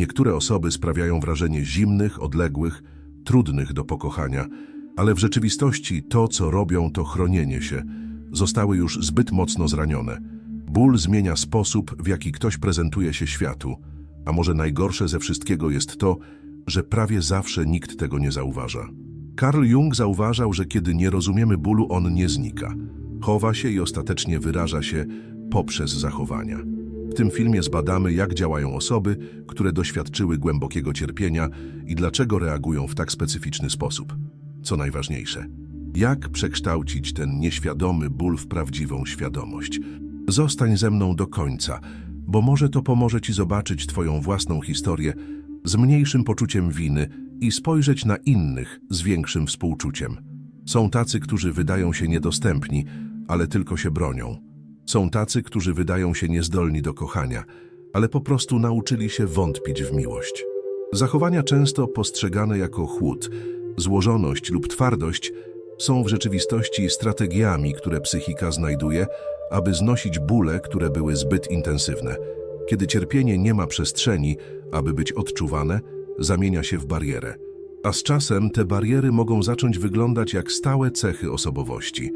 Niektóre osoby sprawiają wrażenie zimnych, odległych, trudnych do pokochania, ale w rzeczywistości to, co robią, to chronienie się. Zostały już zbyt mocno zranione. Ból zmienia sposób, w jaki ktoś prezentuje się światu, a może najgorsze ze wszystkiego jest to, że prawie zawsze nikt tego nie zauważa. Carl Jung zauważał, że kiedy nie rozumiemy bólu, on nie znika. Chowa się i ostatecznie wyraża się poprzez zachowania. W tym filmie zbadamy, jak działają osoby, które doświadczyły głębokiego cierpienia i dlaczego reagują w tak specyficzny sposób. Co najważniejsze, jak przekształcić ten nieświadomy ból w prawdziwą świadomość. Zostań ze mną do końca, bo może to pomoże Ci zobaczyć Twoją własną historię z mniejszym poczuciem winy i spojrzeć na innych z większym współczuciem. Są tacy, którzy wydają się niedostępni, ale tylko się bronią. Są tacy, którzy wydają się niezdolni do kochania, ale po prostu nauczyli się wątpić w miłość. Zachowania często postrzegane jako chłód, złożoność lub twardość są w rzeczywistości strategiami, które psychika znajduje, aby znosić bóle, które były zbyt intensywne. Kiedy cierpienie nie ma przestrzeni, aby być odczuwane, zamienia się w barierę. A z czasem te bariery mogą zacząć wyglądać jak stałe cechy osobowości,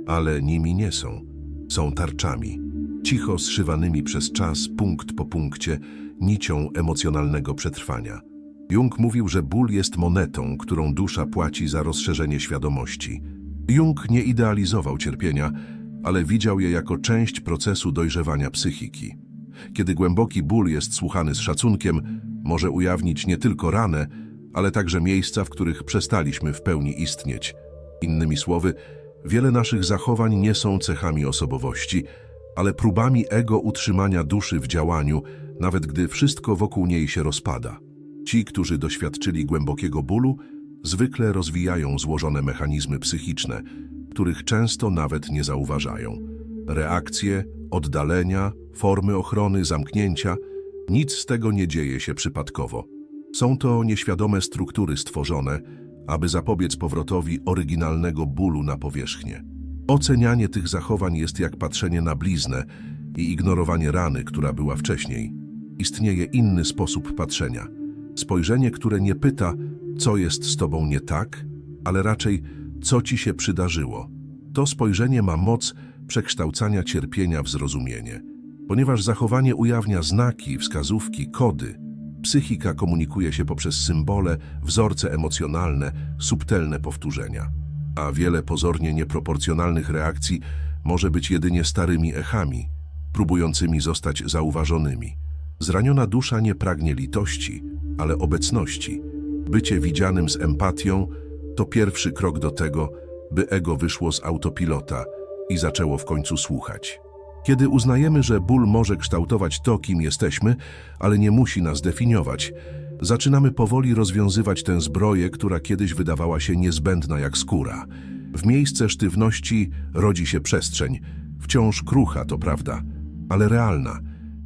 ale nimi nie są. Są tarczami, cicho zszywanymi przez czas, punkt po punkcie, nicią emocjonalnego przetrwania. Jung mówił, że ból jest monetą, którą dusza płaci za rozszerzenie świadomości. Jung nie idealizował cierpienia, ale widział je jako część procesu dojrzewania psychiki. Kiedy głęboki ból jest słuchany z szacunkiem, może ujawnić nie tylko ranę, ale także miejsca, w których przestaliśmy w pełni istnieć. Innymi słowy, wiele naszych zachowań nie są cechami osobowości, ale próbami ego utrzymania duszy w działaniu, nawet gdy wszystko wokół niej się rozpada. Ci, którzy doświadczyli głębokiego bólu, zwykle rozwijają złożone mechanizmy psychiczne, których często nawet nie zauważają. Reakcje, oddalenia, formy ochrony, zamknięcia – nic z tego nie dzieje się przypadkowo. Są to nieświadome struktury stworzone, aby zapobiec powrotowi oryginalnego bólu na powierzchnię. Ocenianie tych zachowań jest jak patrzenie na bliznę i ignorowanie rany, która była wcześniej. Istnieje inny sposób patrzenia. Spojrzenie, które nie pyta, co jest z tobą nie tak, ale raczej, co ci się przydarzyło. To spojrzenie ma moc przekształcania cierpienia w zrozumienie. Ponieważ zachowanie ujawnia znaki, wskazówki, kody, psychika komunikuje się poprzez symbole, wzorce emocjonalne, subtelne powtórzenia. A wiele pozornie nieproporcjonalnych reakcji może być jedynie starymi echami, próbującymi zostać zauważonymi. Zraniona dusza nie pragnie litości, ale obecności. Bycie widzianym z empatią to pierwszy krok do tego, by ego wyszło z autopilota i zaczęło w końcu słuchać. Kiedy uznajemy, że ból może kształtować to, kim jesteśmy, ale nie musi nas definiować, zaczynamy powoli rozwiązywać tę zbroję, która kiedyś wydawała się niezbędna jak skóra. W miejsce sztywności rodzi się przestrzeń, wciąż krucha, to prawda, ale realna,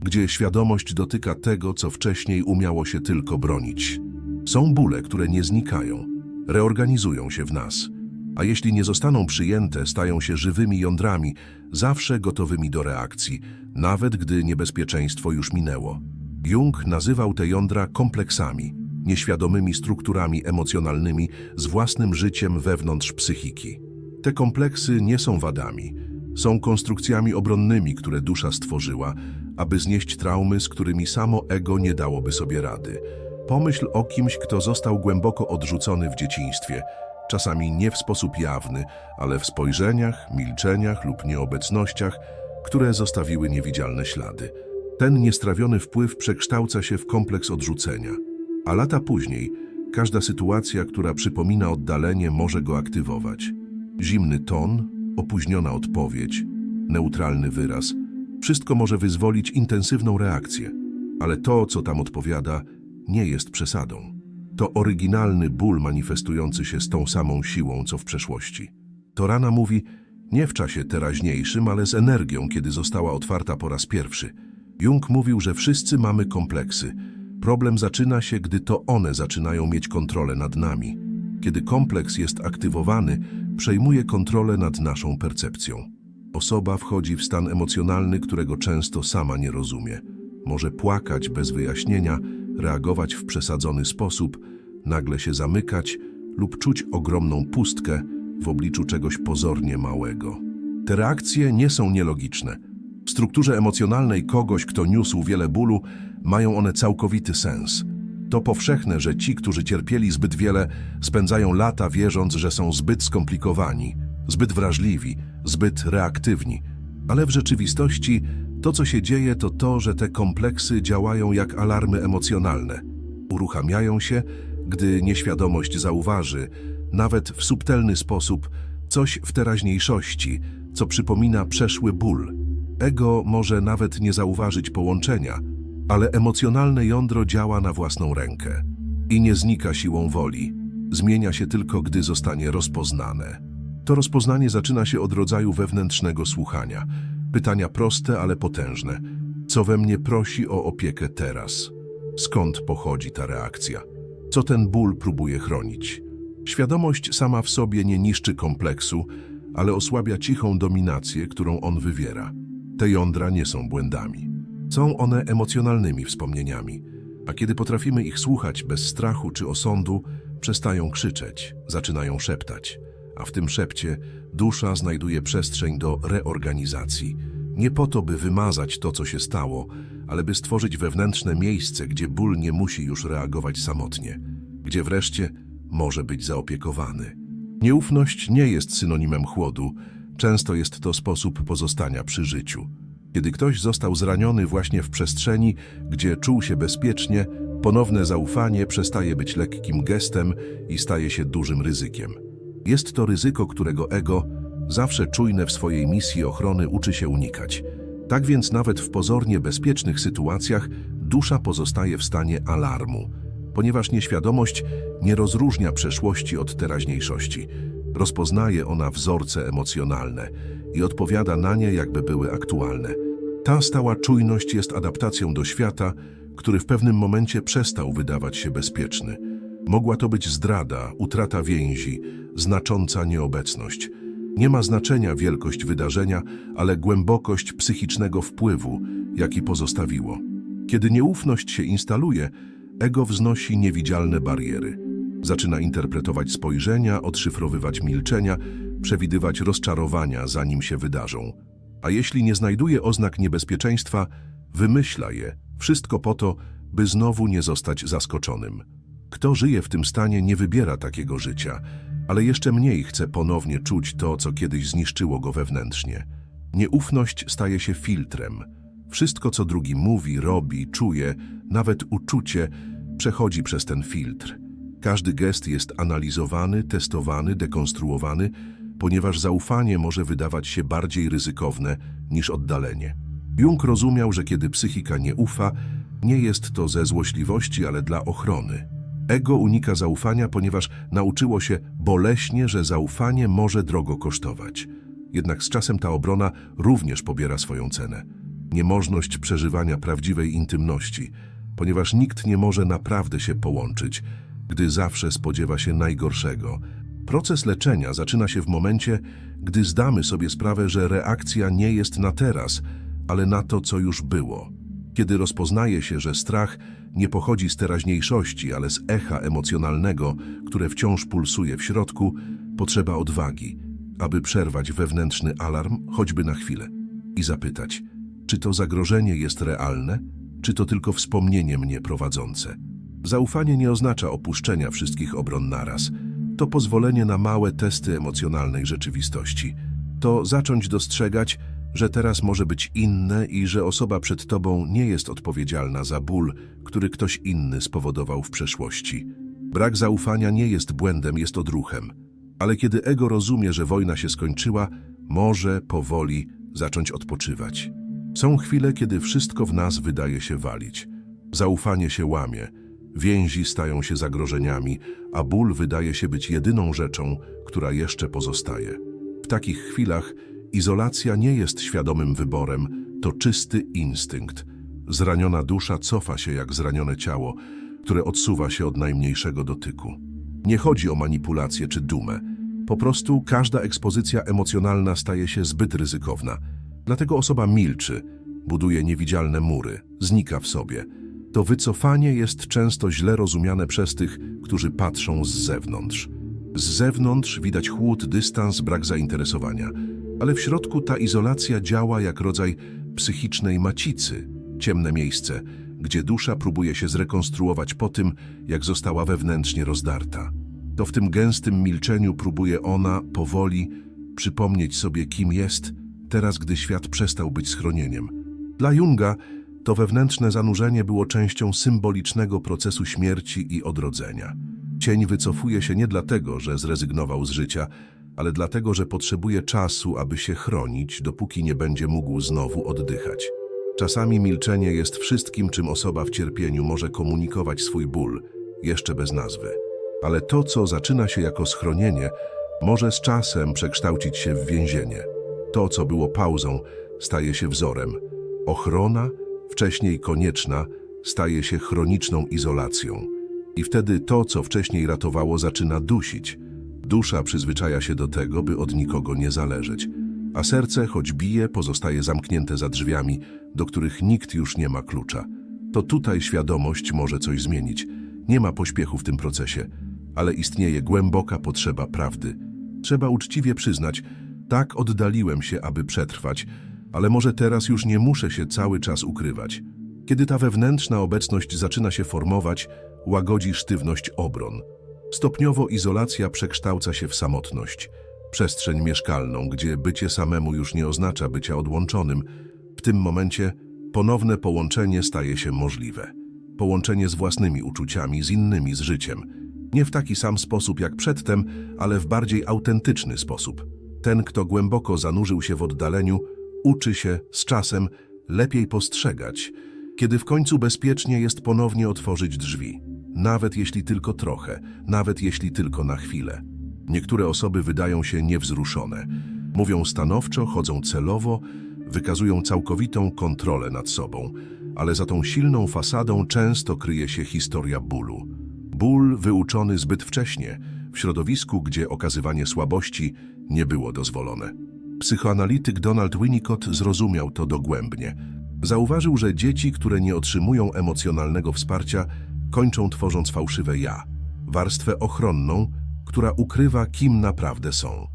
gdzie świadomość dotyka tego, co wcześniej umiało się tylko bronić. Są bóle, które nie znikają, reorganizują się w nas, a jeśli nie zostaną przyjęte, stają się żywymi jądrami, zawsze gotowymi do reakcji, nawet gdy niebezpieczeństwo już minęło. Jung nazywał te jądra kompleksami, nieświadomymi strukturami emocjonalnymi z własnym życiem wewnątrz psychiki. Te kompleksy nie są wadami, są konstrukcjami obronnymi, które dusza stworzyła, aby znieść traumy, z którymi samo ego nie dałoby sobie rady. Pomyśl o kimś, kto został głęboko odrzucony w dzieciństwie, czasami nie w sposób jawny, ale w spojrzeniach, milczeniach lub nieobecnościach, które zostawiły niewidzialne ślady. Ten niestrawiony wpływ przekształca się w kompleks odrzucenia, a lata później każda sytuacja, która przypomina oddalenie, może go aktywować. Zimny ton, opóźniona odpowiedź, neutralny wyraz – wszystko może wyzwolić intensywną reakcję, ale to, co tam odpowiada, nie jest przesadą. To oryginalny ból manifestujący się z tą samą siłą, co w przeszłości. To rana mówi nie w czasie teraźniejszym, ale z energią, kiedy została otwarta po raz pierwszy. Jung mówił, że wszyscy mamy kompleksy. Problem zaczyna się, gdy to one zaczynają mieć kontrolę nad nami. Kiedy kompleks jest aktywowany, przejmuje kontrolę nad naszą percepcją. Osoba wchodzi w stan emocjonalny, którego często sama nie rozumie. Może płakać bez wyjaśnienia, reagować w przesadzony sposób, nagle się zamykać lub czuć ogromną pustkę w obliczu czegoś pozornie małego. Te reakcje nie są nielogiczne. W strukturze emocjonalnej kogoś, kto niósł wiele bólu, mają one całkowity sens. To powszechne, że ci, którzy cierpieli zbyt wiele, spędzają lata wierząc, że są zbyt skomplikowani, zbyt wrażliwi, zbyt reaktywni. Ale w rzeczywistości to, co się dzieje, to to, że te kompleksy działają jak alarmy emocjonalne. Uruchamiają się, gdy nieświadomość zauważy, nawet w subtelny sposób, coś w teraźniejszości, co przypomina przeszły ból. Ego może nawet nie zauważyć połączenia, ale emocjonalne jądro działa na własną rękę i nie znika siłą woli. Zmienia się tylko, gdy zostanie rozpoznane. To rozpoznanie zaczyna się od rodzaju wewnętrznego słuchania. Pytania proste, ale potężne. Co we mnie prosi o opiekę teraz? Skąd pochodzi ta reakcja? Co ten ból próbuje chronić? Świadomość sama w sobie nie niszczy kompleksu, ale osłabia cichą dominację, którą on wywiera. Te jądra nie są błędami. Są one emocjonalnymi wspomnieniami, a kiedy potrafimy ich słuchać bez strachu czy osądu, przestają krzyczeć, zaczynają szeptać, a w tym szepcie dusza znajduje przestrzeń do reorganizacji. Nie po to, by wymazać to, co się stało, ale by stworzyć wewnętrzne miejsce, gdzie ból nie musi już reagować samotnie, gdzie wreszcie może być zaopiekowany. Nieufność nie jest synonimem chłodu, często jest to sposób pozostania przy życiu. Kiedy ktoś został zraniony właśnie w przestrzeni, gdzie czuł się bezpiecznie, ponowne zaufanie przestaje być lekkim gestem i staje się dużym ryzykiem. Jest to ryzyko, którego ego, zawsze czujne w swojej misji ochrony, uczy się unikać. Tak więc nawet w pozornie bezpiecznych sytuacjach dusza pozostaje w stanie alarmu, ponieważ nieświadomość nie rozróżnia przeszłości od teraźniejszości. Rozpoznaje ona wzorce emocjonalne i odpowiada na nie, jakby były aktualne. Ta stała czujność jest adaptacją do świata, który w pewnym momencie przestał wydawać się bezpieczny. Mogła to być zdrada, utrata więzi, znacząca nieobecność. Nie ma znaczenia wielkość wydarzenia, ale głębokość psychicznego wpływu, jaki pozostawiło. Kiedy nieufność się instaluje, ego wznosi niewidzialne bariery. Zaczyna interpretować spojrzenia, odszyfrowywać milczenia, przewidywać rozczarowania, zanim się wydarzą. A jeśli nie znajduje oznak niebezpieczeństwa, wymyśla je, wszystko po to, by znowu nie zostać zaskoczonym. Kto żyje w tym stanie, nie wybiera takiego życia, ale jeszcze mniej chce ponownie czuć to, co kiedyś zniszczyło go wewnętrznie. Nieufność staje się filtrem. Wszystko, co drugi mówi, robi, czuje, nawet uczucie, przechodzi przez ten filtr. Każdy gest jest analizowany, testowany, dekonstruowany, ponieważ zaufanie może wydawać się bardziej ryzykowne niż oddalenie. Jung rozumiał, że kiedy psychika nie ufa, nie jest to ze złośliwości, ale dla ochrony. Ego unika zaufania, ponieważ nauczyło się boleśnie, że zaufanie może drogo kosztować. Jednak z czasem ta obrona również pobiera swoją cenę. Niemożność przeżywania prawdziwej intymności, ponieważ nikt nie może naprawdę się połączyć, gdy zawsze spodziewa się najgorszego. Proces leczenia zaczyna się w momencie, gdy zdamy sobie sprawę, że reakcja nie jest na teraz, ale na to, co już było. Kiedy rozpoznaje się, że strach nie pochodzi z teraźniejszości, ale z echa emocjonalnego, które wciąż pulsuje w środku, potrzeba odwagi, aby przerwać wewnętrzny alarm, choćby na chwilę, i zapytać, czy to zagrożenie jest realne, czy to tylko wspomnienie mnie prowadzące. Zaufanie nie oznacza opuszczenia wszystkich obron naraz. To pozwolenie na małe testy emocjonalnej rzeczywistości. To zacząć dostrzegać, że teraz może być inne i że osoba przed tobą nie jest odpowiedzialna za ból, który ktoś inny spowodował w przeszłości. Brak zaufania nie jest błędem, jest odruchem. Ale kiedy ego rozumie, że wojna się skończyła, może powoli zacząć odpoczywać. Są chwile, kiedy wszystko w nas wydaje się walić. Zaufanie się łamie, więzi stają się zagrożeniami, a ból wydaje się być jedyną rzeczą, która jeszcze pozostaje. W takich chwilach izolacja nie jest świadomym wyborem, to czysty instynkt. Zraniona dusza cofa się jak zranione ciało, które odsuwa się od najmniejszego dotyku. Nie chodzi o manipulację czy dumę. Po prostu każda ekspozycja emocjonalna staje się zbyt ryzykowna. Dlatego osoba milczy, buduje niewidzialne mury, znika w sobie. To wycofanie jest często źle rozumiane przez tych, którzy patrzą z zewnątrz. Z zewnątrz widać chłód, dystans, brak zainteresowania, ale w środku ta izolacja działa jak rodzaj psychicznej macicy, ciemne miejsce, gdzie dusza próbuje się zrekonstruować po tym, jak została wewnętrznie rozdarta. To w tym gęstym milczeniu próbuje ona powoli przypomnieć sobie, kim jest, teraz gdy świat przestał być schronieniem. Dla Junga to wewnętrzne zanurzenie było częścią symbolicznego procesu śmierci i odrodzenia. Cień wycofuje się nie dlatego, że zrezygnował z życia, ale dlatego, że potrzebuje czasu, aby się chronić, dopóki nie będzie mógł znowu oddychać. Czasami milczenie jest wszystkim, czym osoba w cierpieniu może komunikować swój ból, jeszcze bez nazwy. Ale to, co zaczyna się jako schronienie, może z czasem przekształcić się w więzienie. To, co było pauzą, staje się wzorem. Ochrona, wcześniej konieczna, staje się chroniczną izolacją. I wtedy to, co wcześniej ratowało, zaczyna dusić. Dusza przyzwyczaja się do tego, by od nikogo nie zależeć. A serce, choć bije, pozostaje zamknięte za drzwiami, do których nikt już nie ma klucza. To tutaj świadomość może coś zmienić. Nie ma pośpiechu w tym procesie, ale istnieje głęboka potrzeba prawdy. Trzeba uczciwie przyznać, tak oddaliłem się, aby przetrwać, ale może teraz już nie muszę się cały czas ukrywać. Kiedy ta wewnętrzna obecność zaczyna się formować, łagodzi sztywność obron. Stopniowo izolacja przekształca się w samotność. Przestrzeń mieszkalną, gdzie bycie samemu już nie oznacza bycia odłączonym. W tym momencie ponowne połączenie staje się możliwe. Połączenie z własnymi uczuciami, z innymi, z życiem. Nie w taki sam sposób jak przedtem, ale w bardziej autentyczny sposób. Ten, kto głęboko zanurzył się w oddaleniu, uczy się z czasem lepiej postrzegać, kiedy w końcu bezpiecznie jest ponownie otworzyć drzwi. Nawet jeśli tylko trochę, nawet jeśli tylko na chwilę. Niektóre osoby wydają się niewzruszone. Mówią stanowczo, chodzą celowo, wykazują całkowitą kontrolę nad sobą, ale za tą silną fasadą często kryje się historia bólu. Ból wyuczony zbyt wcześnie, w środowisku, gdzie okazywanie słabości nie było dozwolone. Psychoanalityk Donald Winnicott zrozumiał to dogłębnie. Zauważył, że dzieci, które nie otrzymują emocjonalnego wsparcia, kończą tworząc fałszywe ja, warstwę ochronną, która ukrywa, kim naprawdę są.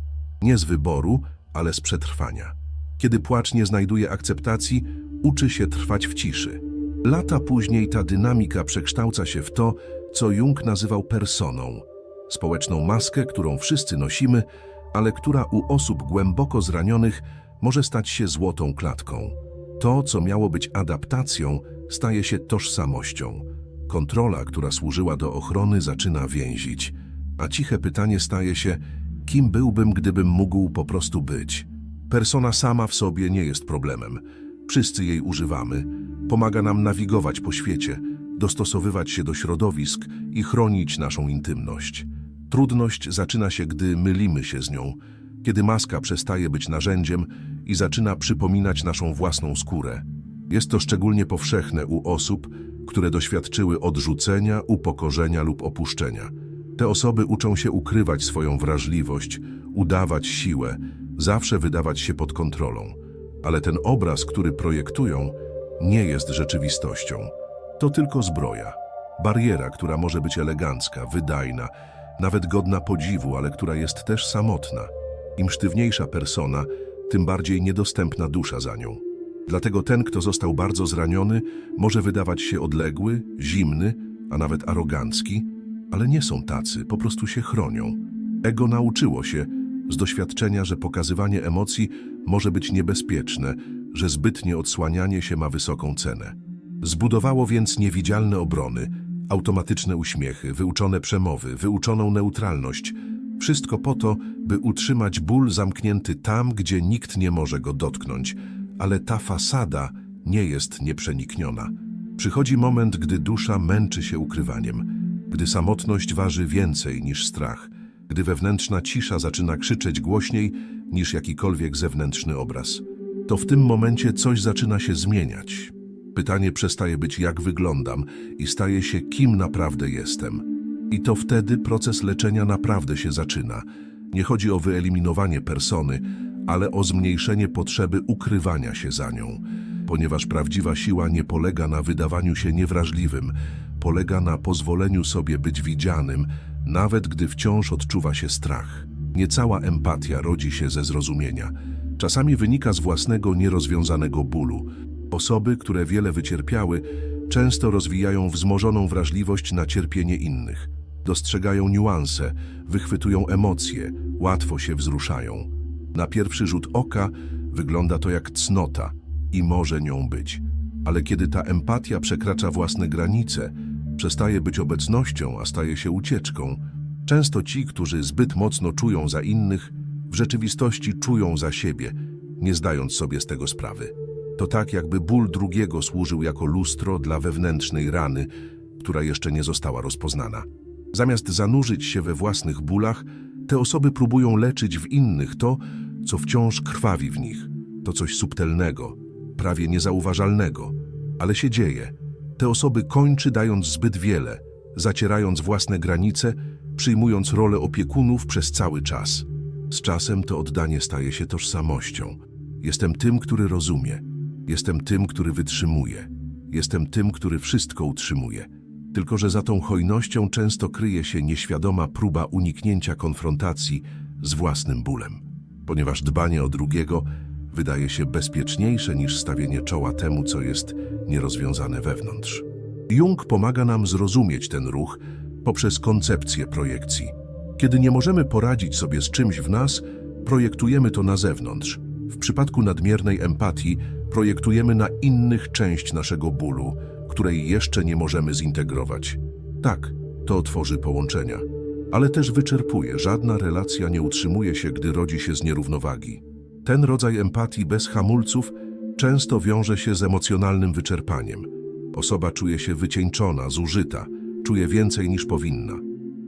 Nie z wyboru, ale z przetrwania. Kiedy płacz nie znajduje akceptacji, uczy się trwać w ciszy. Lata później ta dynamika przekształca się w to, co Jung nazywał personą. Społeczną maskę, którą wszyscy nosimy, ale która u osób głęboko zranionych może stać się złotą klatką. To, co miało być adaptacją, staje się tożsamością. Kontrola, która służyła do ochrony, zaczyna więzić. A ciche pytanie staje się, kim byłbym, gdybym mógł po prostu być. Persona sama w sobie nie jest problemem. Wszyscy jej używamy. Pomaga nam nawigować po świecie, dostosowywać się do środowisk i chronić naszą intymność. Trudność zaczyna się, gdy mylimy się z nią, kiedy maska przestaje być narzędziem i zaczyna przypominać naszą własną skórę. Jest to szczególnie powszechne u osób, które doświadczyły odrzucenia, upokorzenia lub opuszczenia. Te osoby uczą się ukrywać swoją wrażliwość, udawać siłę, zawsze wydawać się pod kontrolą. Ale ten obraz, który projektują, nie jest rzeczywistością. To tylko zbroja. Bariera, która może być elegancka, wydajna, nawet godna podziwu, ale która jest też samotna. Im sztywniejsza persona, tym bardziej niedostępna dusza za nią. Dlatego ten, kto został bardzo zraniony, może wydawać się odległy, zimny, a nawet arogancki, ale nie są tacy, po prostu się chronią. Ego nauczyło się z doświadczenia, że pokazywanie emocji może być niebezpieczne, że zbytnie odsłanianie się ma wysoką cenę. Zbudowało więc niewidzialne obrony, automatyczne uśmiechy, wyuczone przemowy, wyuczoną neutralność. Wszystko po to, by utrzymać ból zamknięty tam, gdzie nikt nie może go dotknąć. Ale ta fasada nie jest nieprzenikniona. Przychodzi moment, gdy dusza męczy się ukrywaniem, gdy samotność waży więcej niż strach, gdy wewnętrzna cisza zaczyna krzyczeć głośniej niż jakikolwiek zewnętrzny obraz. To w tym momencie coś zaczyna się zmieniać. Pytanie przestaje być jak wyglądam i staje się kim naprawdę jestem. I to wtedy proces leczenia naprawdę się zaczyna. Nie chodzi o wyeliminowanie persony, ale o zmniejszenie potrzeby ukrywania się za nią. ponieważ prawdziwa siła nie polega na wydawaniu się niewrażliwym, polega na pozwoleniu sobie być widzianym, nawet gdy wciąż odczuwa się strach. Niecała empatia rodzi się ze zrozumienia. Czasami wynika z własnego nierozwiązanego bólu. Osoby, które wiele wycierpiały, często rozwijają wzmożoną wrażliwość na cierpienie innych. Dostrzegają niuanse, wychwytują emocje, łatwo się wzruszają. Na pierwszy rzut oka wygląda to jak cnota i może nią być. Ale kiedy ta empatia przekracza własne granice, przestaje być obecnością, a staje się ucieczką. Często ci, którzy zbyt mocno czują za innych, w rzeczywistości czują za siebie, nie zdając sobie z tego sprawy. To tak, jakby ból drugiego służył jako lustro dla wewnętrznej rany, która jeszcze nie została rozpoznana. Zamiast zanurzyć się we własnych bólach, te osoby próbują leczyć w innych to, co wciąż krwawi w nich. To coś subtelnego, prawie niezauważalnego, ale się dzieje. Te osoby kończy dając zbyt wiele, zacierając własne granice, przyjmując rolę opiekunów przez cały czas. Z czasem to oddanie staje się tożsamością. Jestem tym, który rozumie. Jestem tym, który wytrzymuje. Jestem tym, który wszystko utrzymuje. Tylko że za tą hojnością często kryje się nieświadoma próba uniknięcia konfrontacji z własnym bólem. Ponieważ dbanie o drugiego wydaje się bezpieczniejsze niż stawienie czoła temu, co jest nierozwiązane wewnątrz. Jung pomaga nam zrozumieć ten ruch poprzez koncepcję projekcji. Kiedy nie możemy poradzić sobie z czymś w nas, projektujemy to na zewnątrz. W przypadku nadmiernej empatii projektujemy na innych część naszego bólu, której jeszcze nie możemy zintegrować. Tak, to tworzy połączenia, ale też wyczerpuje. Żadna relacja nie utrzymuje się, gdy rodzi się z nierównowagi. Ten rodzaj empatii bez hamulców często wiąże się z emocjonalnym wyczerpaniem. Osoba czuje się wycieńczona, zużyta, czuje więcej niż powinna.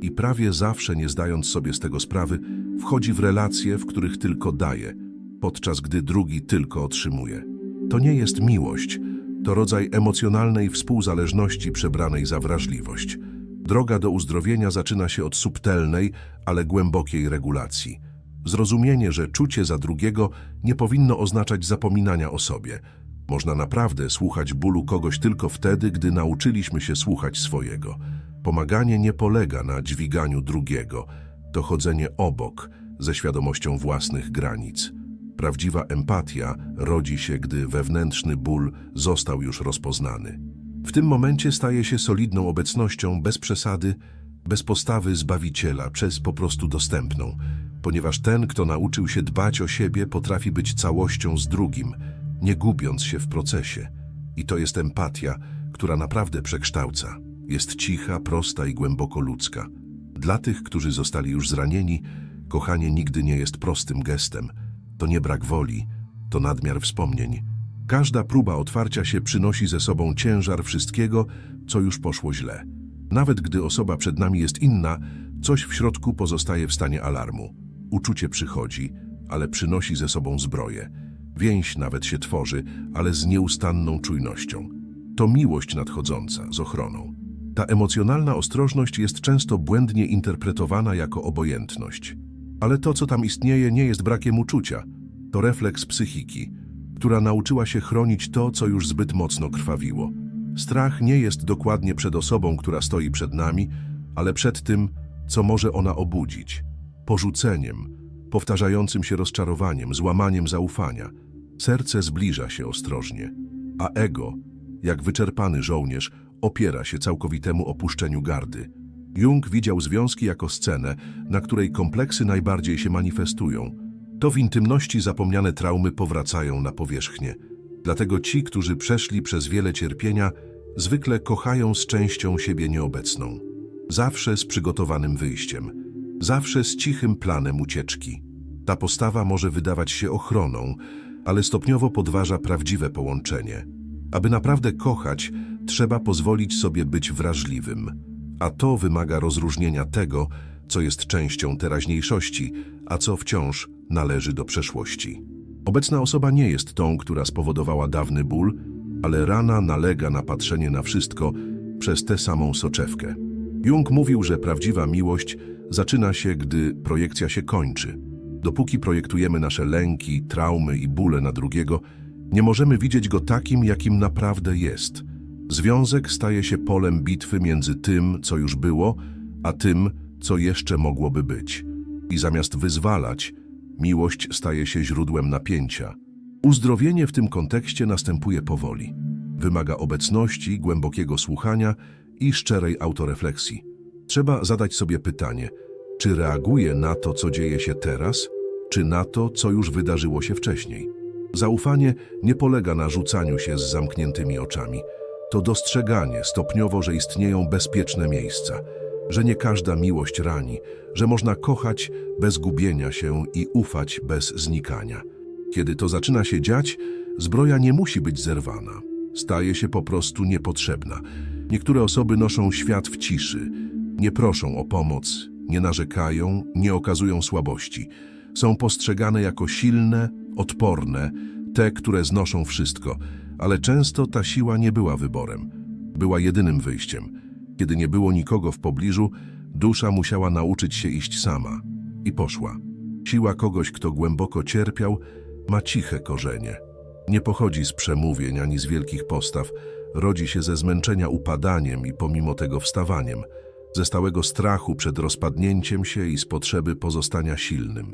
I prawie zawsze, nie zdając sobie z tego sprawy, wchodzi w relacje, w których tylko daje, podczas gdy drugi tylko otrzymuje. To nie jest miłość, to rodzaj emocjonalnej współzależności przebranej za wrażliwość. Droga do uzdrowienia zaczyna się od subtelnej, ale głębokiej regulacji. Zrozumienie, że czucie za drugiego nie powinno oznaczać zapominania o sobie. Można naprawdę słuchać bólu kogoś tylko wtedy, gdy nauczyliśmy się słuchać swojego. Pomaganie nie polega na dźwiganiu drugiego, to chodzenie obok, ze świadomością własnych granic. Prawdziwa empatia rodzi się, gdy wewnętrzny ból został już rozpoznany. W tym momencie staje się solidną obecnością, bez przesady, bez postawy zbawiciela, przez po prostu dostępną, ponieważ ten, kto nauczył się dbać o siebie, potrafi być całością z drugim, nie gubiąc się w procesie. I to jest empatia, która naprawdę przekształca. Jest cicha, prosta i głęboko ludzka. Dla tych, którzy zostali już zranieni, kochanie nigdy nie jest prostym gestem. To nie brak woli, to nadmiar wspomnień. Każda próba otwarcia się przynosi ze sobą ciężar wszystkiego, co już poszło źle. Nawet gdy osoba przed nami jest inna, coś w środku pozostaje w stanie alarmu. Uczucie przychodzi, ale przynosi ze sobą zbroję. Więź nawet się tworzy, ale z nieustanną czujnością. To miłość nadchodząca, z ochroną. Ta emocjonalna ostrożność jest często błędnie interpretowana jako obojętność. Ale to, co tam istnieje, nie jest brakiem uczucia. To refleks psychiki, która nauczyła się chronić to, co już zbyt mocno krwawiło. Strach nie jest dokładnie przed osobą, która stoi przed nami, ale przed tym, co może ona obudzić. Porzuceniem, powtarzającym się rozczarowaniem, złamaniem zaufania. Serce zbliża się ostrożnie, a ego, jak wyczerpany żołnierz, opiera się całkowitemu opuszczeniu gardy. Jung widział związki jako scenę, na której kompleksy najbardziej się manifestują. To w intymności zapomniane traumy powracają na powierzchnię. Dlatego ci, którzy przeszli przez wiele cierpienia, zwykle kochają z częścią siebie nieobecną. Zawsze z przygotowanym wyjściem. Zawsze z cichym planem ucieczki. Ta postawa może wydawać się ochroną, ale stopniowo podważa prawdziwe połączenie. Aby naprawdę kochać, trzeba pozwolić sobie być wrażliwym. A to wymaga rozróżnienia tego, co jest częścią teraźniejszości, a co wciąż należy do przeszłości. Obecna osoba nie jest tą, która spowodowała dawny ból, ale rana nalega na patrzenie na wszystko przez tę samą soczewkę. Jung mówił, że prawdziwa miłość zaczyna się, gdy projekcja się kończy. Dopóki projektujemy nasze lęki, traumy i bóle na drugiego, Nie możemy widzieć go takim, jakim naprawdę jest. Związek staje się polem bitwy między tym, co już było, a tym, co jeszcze mogłoby być. I zamiast wyzwalać, miłość staje się źródłem napięcia. Uzdrowienie w tym kontekście następuje powoli. Wymaga obecności, głębokiego słuchania i szczerej autorefleksji. Trzeba zadać sobie pytanie, czy reaguję na to, co dzieje się teraz, czy na to, co już wydarzyło się wcześniej. Zaufanie nie polega na rzucaniu się z zamkniętymi oczami. To dostrzeganie stopniowo, że istnieją bezpieczne miejsca, że nie każda miłość rani, że można kochać bez gubienia się i ufać bez znikania. Kiedy to zaczyna się dziać, zbroja nie musi być zerwana. Staje się po prostu niepotrzebna. Niektóre osoby noszą świat w ciszy, nie proszą o pomoc, nie narzekają, nie okazują słabości. Są postrzegane jako silne, odporne, te, które znoszą wszystko, ale często ta siła nie była wyborem. Była jedynym wyjściem. Kiedy nie było nikogo w pobliżu, dusza musiała nauczyć się iść sama. I poszła. Siła kogoś, kto głęboko cierpiał, ma ciche korzenie. Nie pochodzi z przemówień ani z wielkich postaw, rodzi się ze zmęczenia upadaniem i pomimo tego wstawaniem, ze stałego strachu przed rozpadnięciem się i z potrzeby pozostania silnym.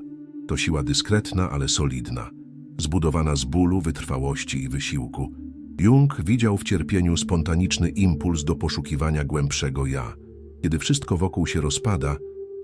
To siła dyskretna, ale solidna, zbudowana z bólu, wytrwałości i wysiłku. Jung widział w cierpieniu spontaniczny impuls do poszukiwania głębszego ja. Kiedy wszystko wokół się rozpada,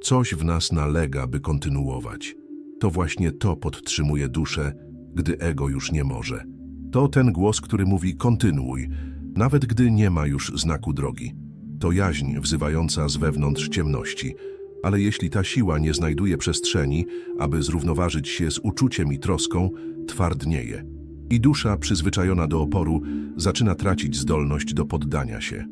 coś w nas nalega, by kontynuować. To właśnie to podtrzymuje duszę, gdy ego już nie może. To ten głos, który mówi kontynuuj, nawet gdy nie ma już znaku drogi. To jaźń wzywająca z wewnątrz ciemności, ale jeśli ta siła nie znajduje przestrzeni, aby zrównoważyć się z uczuciem i troską, twardnieje. I dusza, przyzwyczajona do oporu, zaczyna tracić zdolność do poddania się.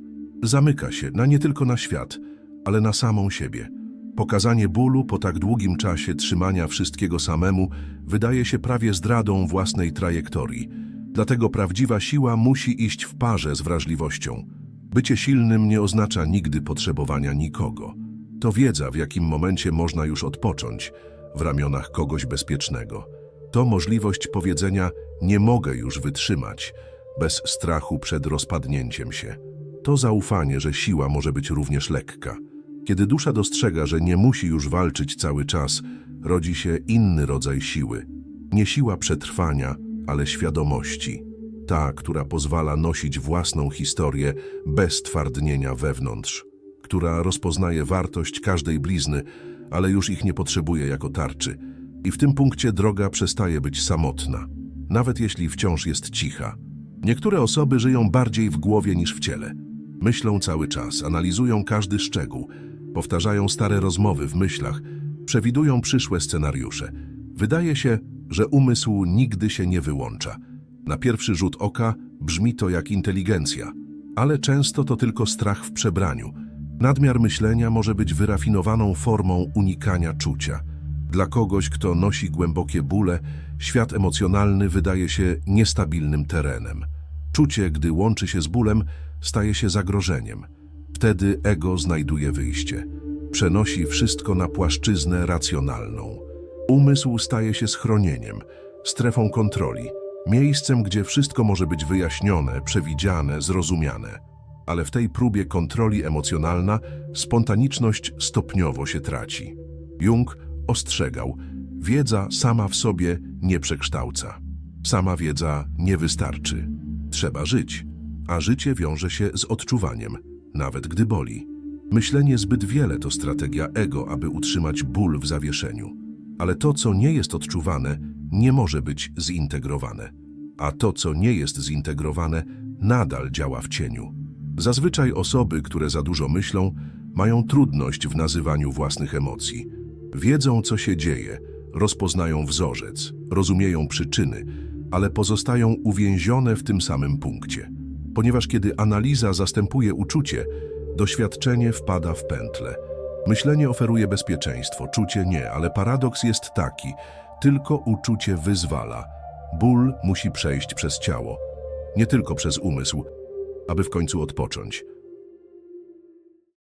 Zamyka się nie tylko na świat, ale na samą siebie. Pokazanie bólu po tak długim czasie trzymania wszystkiego samemu wydaje się prawie zdradą własnej trajektorii. Dlatego prawdziwa siła musi iść w parze z wrażliwością. Bycie silnym nie oznacza nigdy potrzebowania nikogo. To wiedza, w jakim momencie można już odpocząć w ramionach kogoś bezpiecznego. To możliwość powiedzenia nie mogę już wytrzymać bez strachu przed rozpadnięciem się. To zaufanie, że siła może być również lekka. Kiedy dusza dostrzega, że nie musi już walczyć cały czas, rodzi się inny rodzaj siły. Nie siła przetrwania, ale świadomości. Ta, która pozwala nosić własną historię bez twardnienia wewnątrz. Która rozpoznaje wartość każdej blizny, ale już ich nie potrzebuje jako tarczy. I w tym punkcie droga przestaje być samotna, nawet jeśli wciąż jest cicha. Niektóre osoby żyją bardziej w głowie niż w ciele. Myślą cały czas, analizują każdy szczegół, powtarzają stare rozmowy w myślach, przewidują przyszłe scenariusze. Wydaje się, że umysł nigdy się nie wyłącza. Na pierwszy rzut oka brzmi to jak inteligencja, ale często to tylko strach w przebraniu. Nadmiar myślenia może być wyrafinowaną formą unikania czucia. Dla kogoś, kto nosi głębokie bóle, świat emocjonalny wydaje się niestabilnym terenem. Czucie, gdy łączy się z bólem, staje się zagrożeniem. Wtedy ego znajduje wyjście. Przenosi wszystko na płaszczyznę racjonalną. Umysł staje się schronieniem, strefą kontroli, miejscem, gdzie wszystko może być wyjaśnione, przewidziane, zrozumiane. Ale w tej próbie kontroli emocjonalna spontaniczność stopniowo się traci. Jung ostrzegał, wiedza sama w sobie nie przekształca. Sama wiedza nie wystarczy. Trzeba żyć, a życie wiąże się z odczuwaniem, nawet gdy boli. Myślenie zbyt wiele to strategia ego, aby utrzymać ból w zawieszeniu. Ale to, co nie jest odczuwane, nie może być zintegrowane. A to, co nie jest zintegrowane, nadal działa w cieniu. Zazwyczaj osoby, które za dużo myślą, mają trudność w nazywaniu własnych emocji. Wiedzą, co się dzieje, rozpoznają wzorzec, rozumieją przyczyny, ale pozostają uwięzione w tym samym punkcie. Ponieważ kiedy analiza zastępuje uczucie, doświadczenie wpada w pętlę. Myślenie oferuje bezpieczeństwo, czucie nie, ale paradoks jest taki, tylko uczucie wyzwala. Ból musi przejść przez ciało, nie tylko przez umysł, aby w końcu odpocząć.